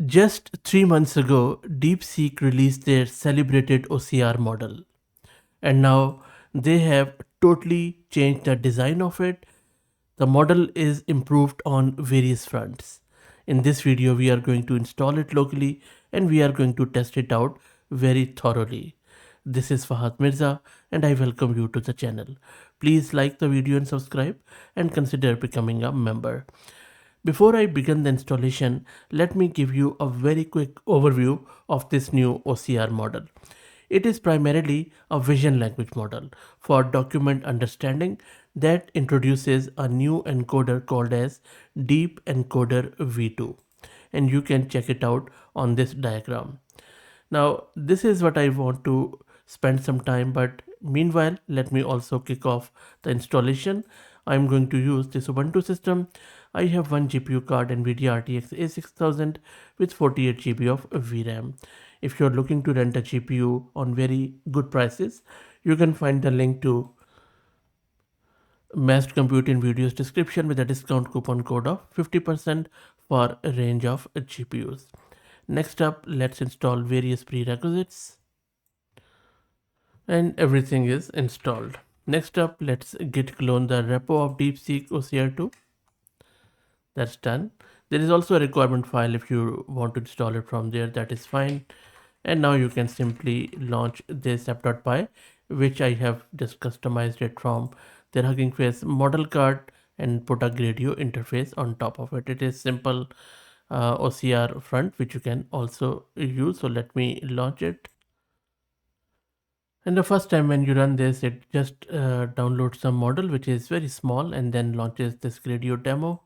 Just 3 months ago, DeepSeek released their celebrated OCR model, and now they have totally changed the design of it. The model is improved on various fronts. In this video, we are going to install it locally and we are going to test it out very thoroughly. This is Fahad Mirza and I welcome you to the channel. Please like the video and subscribe and consider becoming a member. Before I begin the installation, let me give you a very quick overview of this new OCR model. It is primarily a vision language model for document understanding that introduces a new encoder called as Deep Encoder V2, and you can check it out on this diagram. Now, this is what I want to spend some time, but meanwhile, let me also kick off the installation. I'm going to use this Ubuntu system. I have one GPU card NVIDIA RTX A6000 with 48 GB of VRAM. If you're looking to rent a GPU on very good prices, you can find the link to Massed Compute in video's description with a discount coupon code of 50% for a range of GPUs. Next up, let's install various prerequisites, and everything is installed. Next up, let's git clone the repo of DeepSeek OCR2. That's done. There is also a requirement file if you want to install it from there, that is fine. And now you can simply launch this app.py, which I have just customized it from their Hugging Face model card and put a Gradio interface on top of it. It is simple OCR front, which you can also use. So let me launch it. And the first time when you run this, it just downloads some model, which is very small, and then launches this Gradio demo.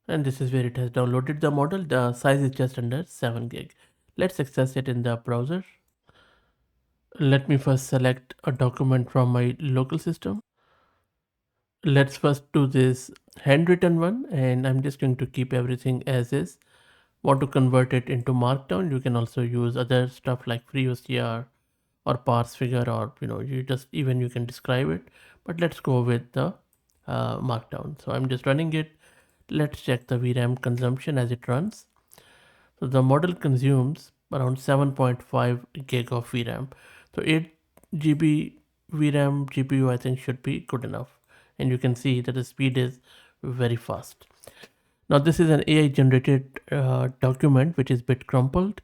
And this is where it has downloaded the model. The size is just under 7 gig. Let's access it in the browser. Let me first select a document from my local system. Let's first do this handwritten one, and I'm just going to keep everything as is. Want to convert it into markdown, you can also use other stuff like free OCR or parse figure, or you can describe it, but let's go with the markdown. So I'm just running it. Let's check the VRAM consumption as it runs. So the model consumes around 7.5 gig of VRAM. So 8 GB VRAM GPU I think should be good enough. And you can see that the speed is very fast. Now this is an AI generated document which is bit crumpled.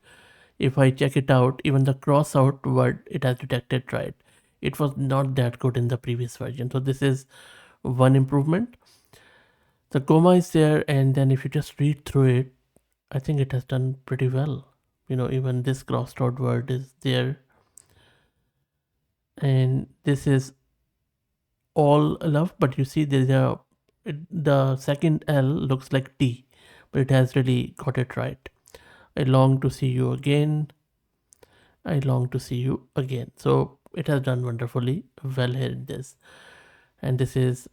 If I check it out, even the cross out word it has detected right. It was not that good in the previous version. So this is one improvement. The comma is there, and then if you just read through it, I think it has done pretty well. Even this crossed out word is there. And this is all love, but you see the second L looks like T, but it has really got it right. I long to see you again. I long to see you again. So it has done wonderfully well here in this. And this is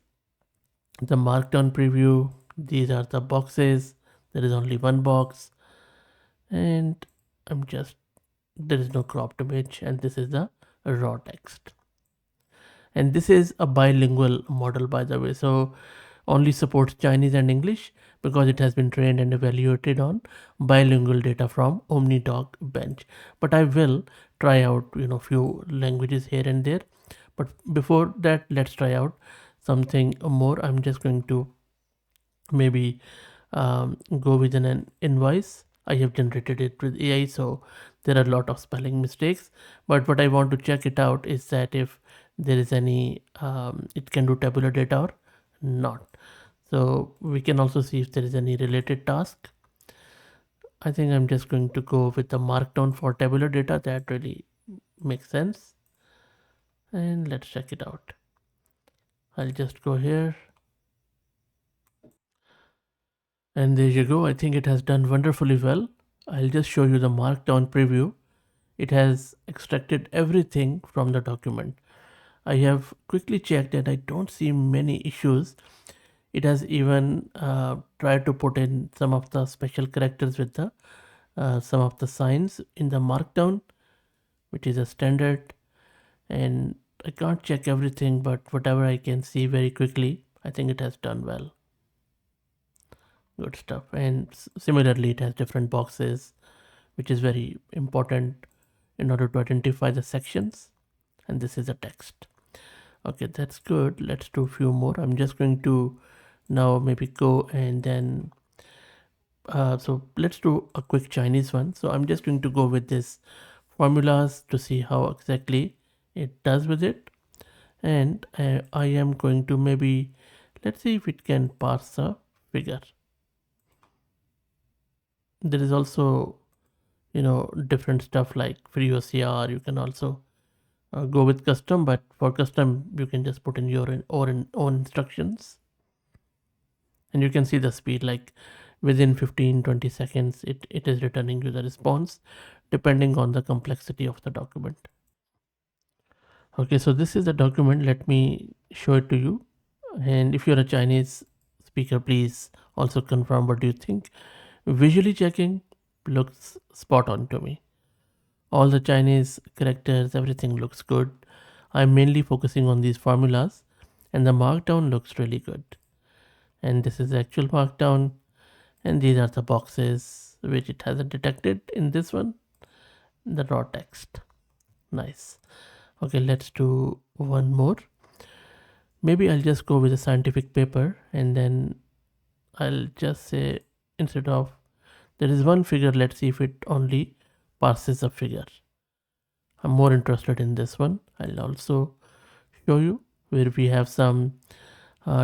the markdown preview. These are the boxes. There is only one box, and there is no cropped image, and this is the raw text. And this is a bilingual model, by the way, so only supports Chinese and English because it has been trained and evaluated on bilingual data from OmniDoc bench. But I will try out few languages here and there. But before that, let's try out something more. I'm just going to maybe go with an invoice. I have generated it with AI, so there are a lot of spelling mistakes. But what I want to check it out is that if there is any, it can do tabular data or not. So we can also see if there is any related task. I think I'm just going to go with the markdown for tabular data. That really makes sense. And let's check it out. I'll just go here. And there you go. I think it has done wonderfully well. I'll just show you the markdown preview. It has extracted everything from the document. I have quickly checked and I don't see many issues. It has even tried to put in some of the special characters with the some of the signs in the markdown, which is a standard. And I can't check everything, but whatever I can see very quickly, I think it has done well. Good stuff. And similarly, it has different boxes, which is very important in order to identify the sections. And this is a text. Okay, that's good. Let's do a few more. I'm just going to now maybe go and then so let's do a quick Chinese one. So I'm just going to go with this formulas to see how exactly it does with it. And I am going to maybe, let's see if it can parse a figure. There is also, different stuff like free OCR. You can also go with custom, but for custom, you can just put in your own instructions. And you can see the speed, like within 15-20 seconds, it is returning you the response depending on the complexity of the document. Okay, so this is the document. Let me show it to you. And if you're a Chinese speaker, please also confirm what do you think. Visually checking looks spot on to me. All the Chinese characters, everything looks good. I'm mainly focusing on these formulas, and the markdown looks really good. And this is the actual markdown, and these are the boxes which it hasn't detected in this one, the raw text. Nice. Okay, let's do one more. Maybe I'll just go with a scientific paper, and then I'll just say, instead of there is one figure, let's see if it only parses a figure. I'm more interested in this one. I'll also show you where we have some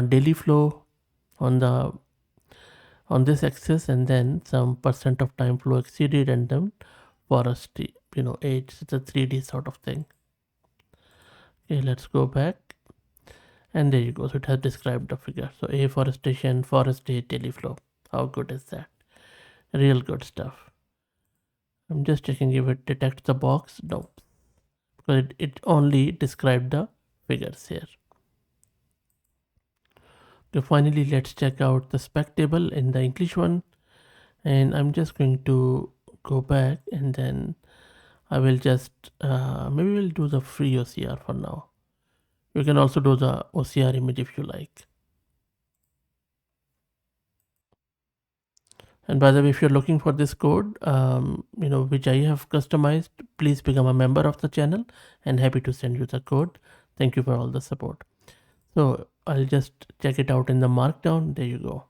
daily flow on the on this axis, and then some percent of time flow exceeded, and then forest age. It's a 3D sort of thing. Okay, let's go back, and there you go. So it has described the figure. So afforestation, forest age, daily flow. How good is that? Real good stuff. I'm just checking if it detects the box. Nope, because it only described the figures here. Okay, finally, let's check out the spec table in the English one. And I'm just going to go back, and then I will just, maybe we'll do the free OCR for now. You can also do the OCR image if you like. And by the way, if you're looking for this code, which I have customized, please become a member of the channel, and happy to send you the code. Thank you for all the support. So I'll just check it out in the markdown. There you go.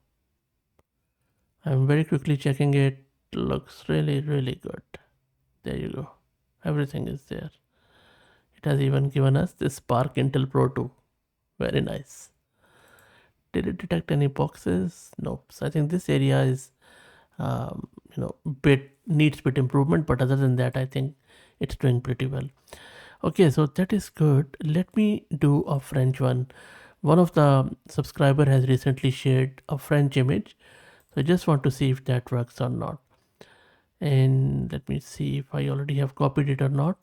I'm very quickly checking it. Looks really, really good. There you go. Everything is there. It has even given us this Spark Intel Pro 2. Very nice. Did it detect any boxes? Nope. So I think this area is, needs bit improvement, but other than that, I think it's doing pretty well. Okay, so that is good. Let me do a French one. One of the subscriber has recently shared a French image. So I just want to see if that works or not. And let me see if I already have copied it or not.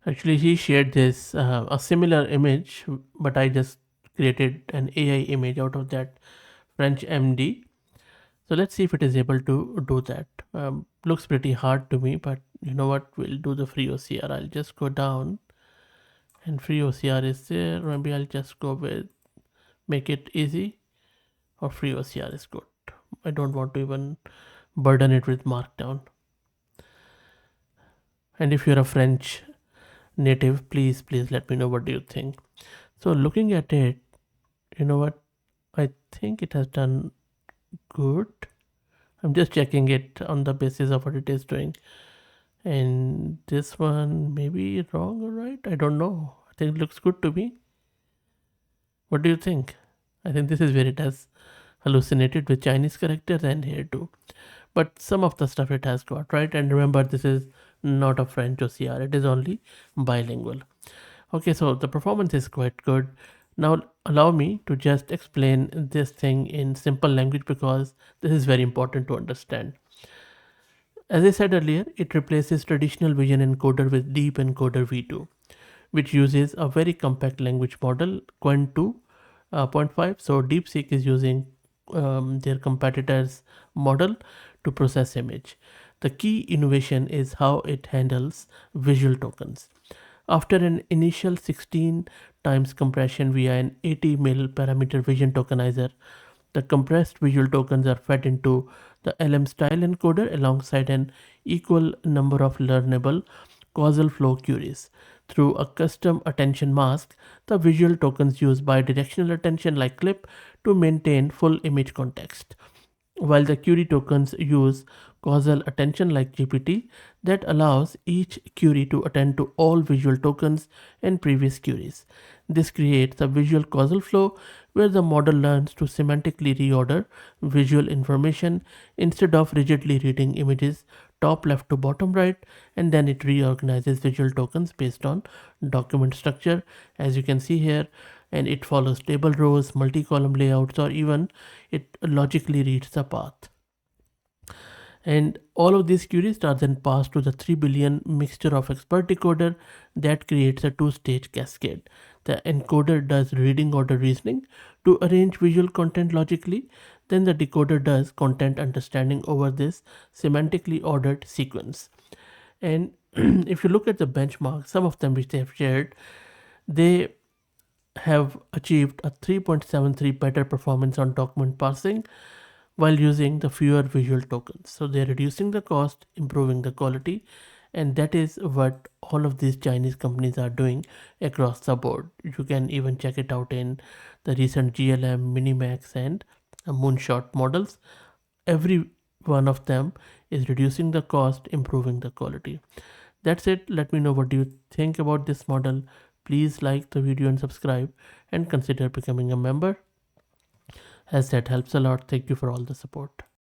Actually, he shared this, a similar image, but I just created an AI image out of that French MD. So let's see if it is able to do that. Looks pretty hard to me, but you know what? We'll do the free OCR. I'll just go down, and free OCR is there. Maybe I'll just go with make it easy, or free OCR is good. I don't want to even burden it with markdown. And if you're a French native, please let me know what do you think. So looking at it, you know what, I think it has done good. I'm just checking it on the basis of what it is doing, and this one may be wrong or right, I don't know. I think it looks good to me. What do you think? I think this is where it has hallucinated with Chinese characters, and here too, but some of the stuff it has got right. And remember, this is not a French OCR, it is only bilingual. Okay, so the performance is quite good. Now allow me to just explain this thing in simple language, because this is very important to understand. As I said earlier, it replaces traditional vision encoder with deep encoder v2, which uses a very compact language model, Qwen 2.5. So DeepSeek is using their competitor's model to process image. The key innovation is how it handles visual tokens. After an initial 16 times compression via an 80 mil parameter vision tokenizer, The compressed visual tokens are fed into the LM style encoder alongside an equal number of learnable causal flow queries. Through a custom attention mask, the visual tokens use bidirectional attention like clip to maintain full image context, while the query tokens use causal attention like GPT that allows each query to attend to all visual tokens and previous queries. This creates a visual causal flow where the model learns to semantically reorder visual information instead of rigidly reading images top left to bottom right, and then it reorganizes visual tokens based on document structure, as you can see here, and it follows table rows, multi-column layouts, or even it logically reads the path. And all of these queries are then passed to the 3 billion mixture of expert decoder that creates a two-stage cascade. The encoder does reading order reasoning to arrange visual content logically. Then the decoder does content understanding over this semantically ordered sequence. And if you look at the benchmarks, some of them which they have shared, they have achieved a 3.73 better performance on document parsing while using the fewer visual tokens. So they're reducing the cost, improving the quality, and that is what all of these Chinese companies are doing across the board. You can even check it out in the recent GLM, Minimax, and Moonshot models. Every one of them is reducing the cost, improving the quality. That's it. Let me know what do you think about this model. Please like the video and subscribe, and consider becoming a member, as that helps a lot. Thank you for all the support.